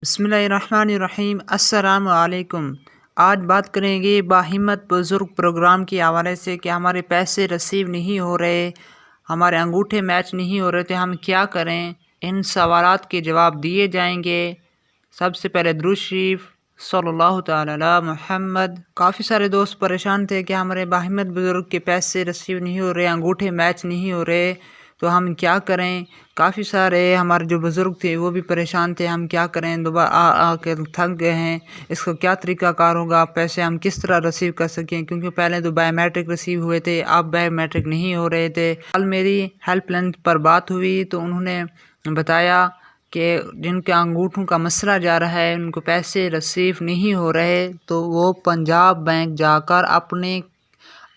بسم اللہ الرحمن الرحیم۔ السلام علیکم۔ آج بات کریں گے باہمت بزرگ پروگرام کے حوالے سے کہ ہمارے پیسے رسیو نہیں ہو رہے، ہمارے انگوٹھے میچ نہیں ہو رہے تھے، ہم کیا کریں؟ ان سوالات کے جواب دیے جائیں گے۔ سب سے پہلے درود شریف صلی اللہ تعالی علی محمد۔ کافی سارے دوست پریشان تھے کہ ہمارے باہمت بزرگ کے پیسے رسیو نہیں ہو رہے، انگوٹھے میچ نہیں ہو رہے، تو ہم کیا کریں؟ کافی سارے ہمارے جو بزرگ تھے وہ بھی پریشان تھے، ہم کیا کریں؟ دوبارہ آ کے تھک گئے ہیں، اس کا کیا طریقہ کار ہوگا؟ پیسے ہم کس طرح رسیو کر سکیں؟ کیونکہ پہلے تو بایو میٹرک رسیو ہوئے تھے، اب بایو میٹرک نہیں ہو رہے تھے۔ کل میری ہیلپ لائن پر بات ہوئی تو انہوں نے بتایا کہ جن کے انگوٹھوں کا مسئلہ جا رہا ہے، ان کو پیسے رسیو نہیں ہو رہے، تو وہ پنجاب بینک جا کر اپنے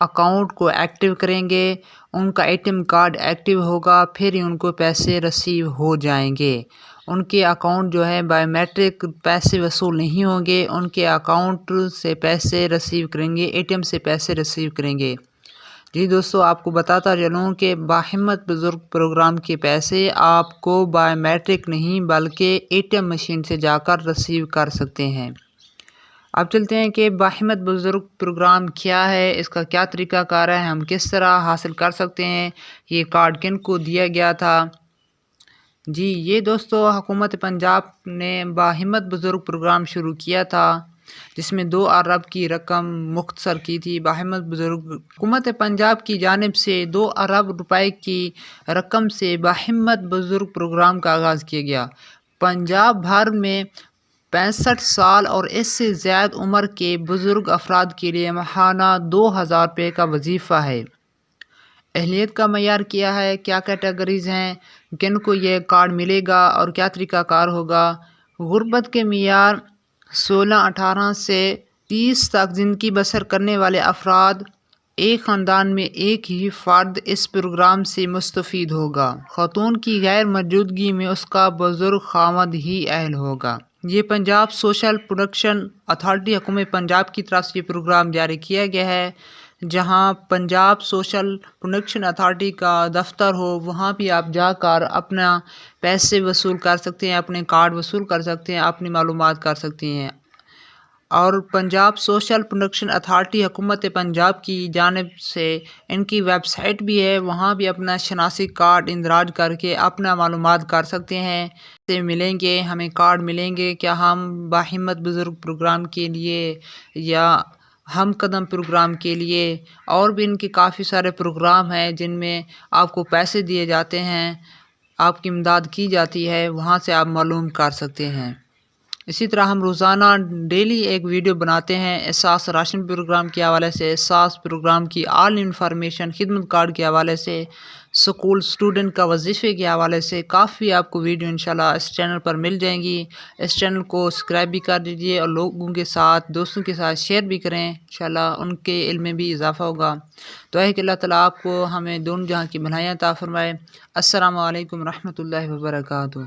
اکاؤنٹ کو ایکٹیو کریں گے، ان کا A T M card active ہوگا، پھر ہی ان کو پیسے رسیو ہو جائیں گے۔ ان کے اکاؤنٹ جو ہے بایو میٹرک پیسے وصول نہیں ہوں گے، ان کے اکاؤنٹ سے پیسے رسیو کریں گے، اے ٹی ایم سے پیسے رسیو کریں گے۔ جی دوستو، آپ کو بتاتا چلوں کہ باہمت بزرگ پروگرام کے پیسے آپ کو بایو میٹرک نہیں بلکہ اے ٹی ایم مشین سے جا کر رسیو کر سکتے ہیں۔ اب چلتے ہیں کہ باہمت بزرگ پروگرام کیا ہے، اس کا کیا طریقہ کار ہے، ہم کس طرح حاصل کر سکتے ہیں، یہ کارڈ کن کو دیا گیا تھا۔ جی یہ دوستو حکومت پنجاب نے باہمت بزرگ پروگرام شروع کیا تھا، جس میں 2 ارب کی رقم مختصر کی تھی۔ باہمت بزرگ حکومت پنجاب کی جانب سے 2 ارب روپے کی رقم سے باہمت بزرگ پروگرام کا آغاز کیا گیا۔ پنجاب بھر میں 65 سال اور اس سے زیادہ عمر کے بزرگ افراد کے لیے ماہانہ 2000 روپے کا وظیفہ ہے۔ اہلیت کا معیار کیا ہے، کیا کیٹیگریز ہیں، کن کو یہ کارڈ ملے گا اور کیا طریقہ کار ہوگا۔ غربت کے معیار 16-18 سے 30 تک زندگی بسر کرنے والے افراد، ایک خاندان میں ایک ہی فرد اس پروگرام سے مستفید ہوگا۔ خاتون کی غیر موجودگی میں اس کا بزرگ خاوند ہی اہل ہوگا۔ یہ پنجاب سوشل پروٹیکشن اتھارٹی حکومت پنجاب کی طرف سے یہ پروگرام جاری کیا گیا ہے۔ جہاں پنجاب سوشل پروٹیکشن اتھارٹی کا دفتر ہو، وہاں بھی آپ جا کر اپنا پیسے وصول کر سکتے ہیں، اپنے کارڈ وصول کر سکتے ہیں، اپنی معلومات کر سکتے ہیں۔ اور پنجاب سوشل پروٹیکشن اتھارٹی حکومت پنجاب کی جانب سے ان کی ویب سائٹ بھی ہے، وہاں بھی اپنا شناسی کارڈ اندراج کر کے اپنا معلومات کر سکتے ہیں۔ سے ملیں گے، ہمیں کارڈ ملیں گے، کیا ہم باہمت بزرگ پروگرام کے لیے یا ہم قدم پروگرام کے لیے، اور بھی ان کے کافی سارے پروگرام ہیں جن میں آپ کو پیسے دیے جاتے ہیں، آپ کی امداد کی جاتی ہے، وہاں سے آپ معلوم کر سکتے ہیں۔ اسی طرح ہم روزانہ ڈیلی ایک ویڈیو بناتے ہیں احساس راشن پروگرام کے حوالے سے، احساس پروگرام کی آل انفارمیشن خدمت کارڈ کے حوالے سے، سکول سٹوڈنٹ کا وظیفے کے حوالے سے کافی آپ کو ویڈیو انشاءاللہ اس چینل پر مل جائیں گی۔ اس چینل کو سبسکرائب بھی کر دیجئے اور لوگوں کے ساتھ، دوستوں کے ساتھ شیئر بھی کریں، انشاءاللہ ان کے علم میں بھی اضافہ ہوگا۔ تو کہ اللہ تعالیٰ آپ کو ہمیں دونوں جہاں کی بھلائیاں عطا فرمائے۔ السلام علیکم ورحمۃ اللہ وبرکاتہ۔